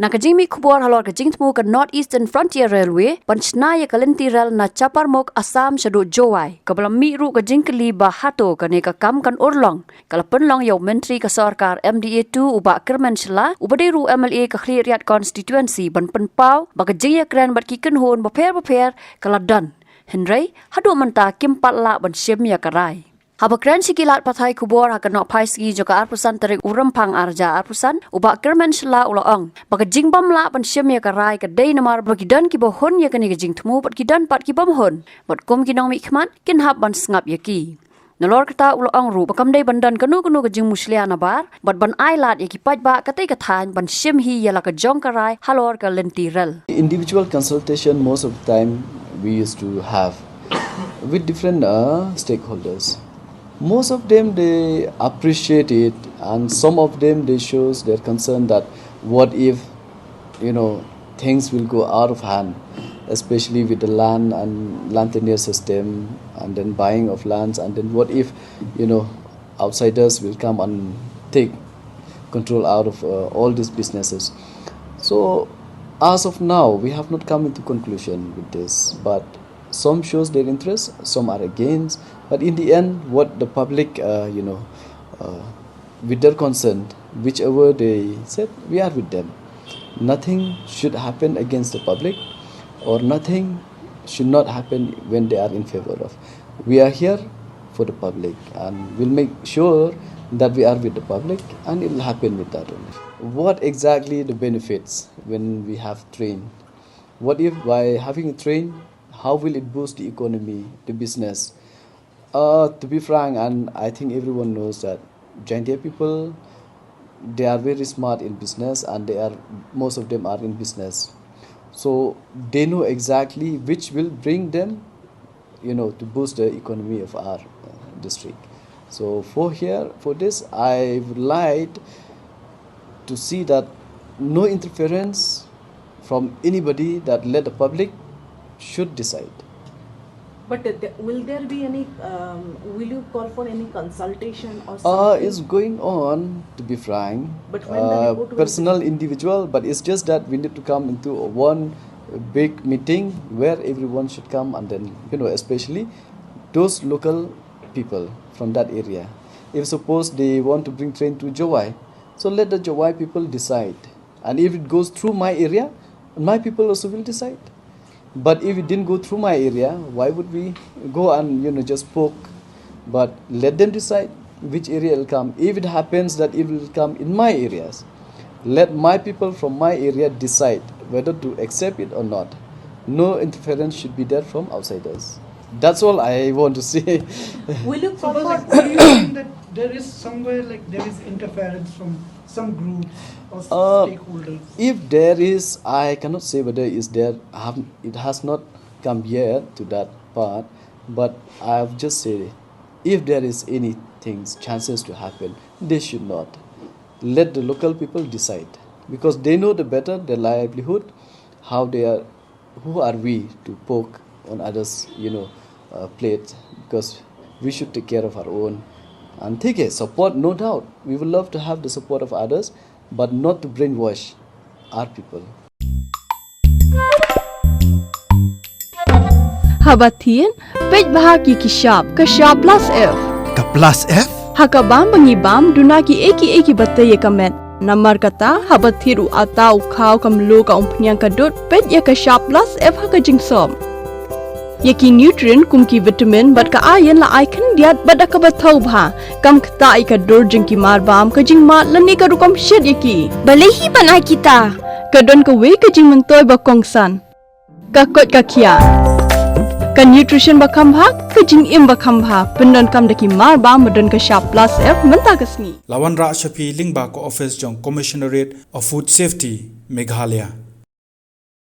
Nakajing mi kubor halor kajing temu ke North Eastern Frontier Railway panchna ya Lynti rel na capar mok Assam shadu Jowai kabelam mi ru kajing keli bahato kane ka kam kan urlong kala penlong yau menteri ke sarkar MDA2 uba Kyrmen shla ubade ru MLA ke khriat constituency ban penpau ba kajing ya kran bat kiken hon baper kala dan Henry hadu menta kimpat la ban Shim ya karai Habakran sikilat pathai kubor hakanok paisgi joka arpusan tarik urampang arja arpusan uba Kyrmen shla ulaong baka jingbam la pan Shim ya karai ka day namar bagidan ki bohon ya kani jing temu bat kidan pat ki bam hon bat kum kinong mi khmat kin hab ban sngap ya ki nalor kata ulaong ru bakam day bandan kanu ka jing Mushlia nabar bat ban Ailad ya ki Paidbah katai ka than ban Shim hi ya la ka jong karai Halor ka Lynti rel individual consultation most of the time we used to have with different stakeholders. Most of them they appreciate it, and some of them they shows their concern that what if things will go out of hand, especially with the land and land tenure system and then buying of lands, and then what if outsiders will come and take control out of all these businesses. So as of now we have not come into conclusion with this, but some shows their interest, some are against. But in the end, what the public, with their consent, whichever they said, we are with them. Nothing should happen against the public, or nothing should not happen when they are in favor of. We are here for the public, and we'll make sure that we are with the public, and it will happen with that only. What exactly the benefits when we have train? What if by having a train, how will it boost the economy, the business? To be frank, and I think everyone knows that Jaiñtia people, they are very smart in business, and most of them are in business. So they know exactly which will bring them, to boost the economy of our district. So for this, I would like to see that no interference from anybody, that let the public should decide. But will there be any, will you call for any consultation or something? It's going on, to be frank. But when the report personal, individual, but it's just that we need to come into one big meeting where everyone should come, and then, especially those local people from that area. If suppose they want to bring train to Jowai, so let the Jowai people decide. And if it goes through my area, my people also will decide. But if it didn't go through my area, why would we go and just poke? But let them decide which area will come. If it happens that it will come in my areas, let my people from my area decide whether to accept it or not. No interference should be there from outsiders. That's all I want to say. Will you call do for? you think that there is somewhere there is interference from some groups or stakeholders? If there is, I cannot say whether is there. It has not come yet to that part. But I have just said, if there is anything, chances to happen, they should not. Let the local people decide, because they know the better their livelihood, how they are, who are we to poke on others, plate, because we should take care of our own. And take it, support, no doubt. We would love to have the support of others, but not to brainwash our people. Habatin, Paidbah ki kishap, kashap plus F. Ka plus F? Hakabam bangibam, dunaki eki bataye kamet. Namar kata, habathiru atau kau kamlu ka umpnyang kadut, ped ya kashap plus F hakajingsom. Yaki nutrient kumki vitamin bat ka iron la icon diat bat ka bathau bha kam khta ai ka dor jingki mar bam ka jing ma lani ka rukam shed yaki balehi banai kita ka don ka we ka jing mentoy ba kongsan ka kot ka khia ka nutrition ba kham bha ka jing im ba kham bha pendon kam daki mar bam don ka sharp plus F menta kasni Lawan Ra Shapi Lingba ko office jong commissionerate of food safety Meghalaya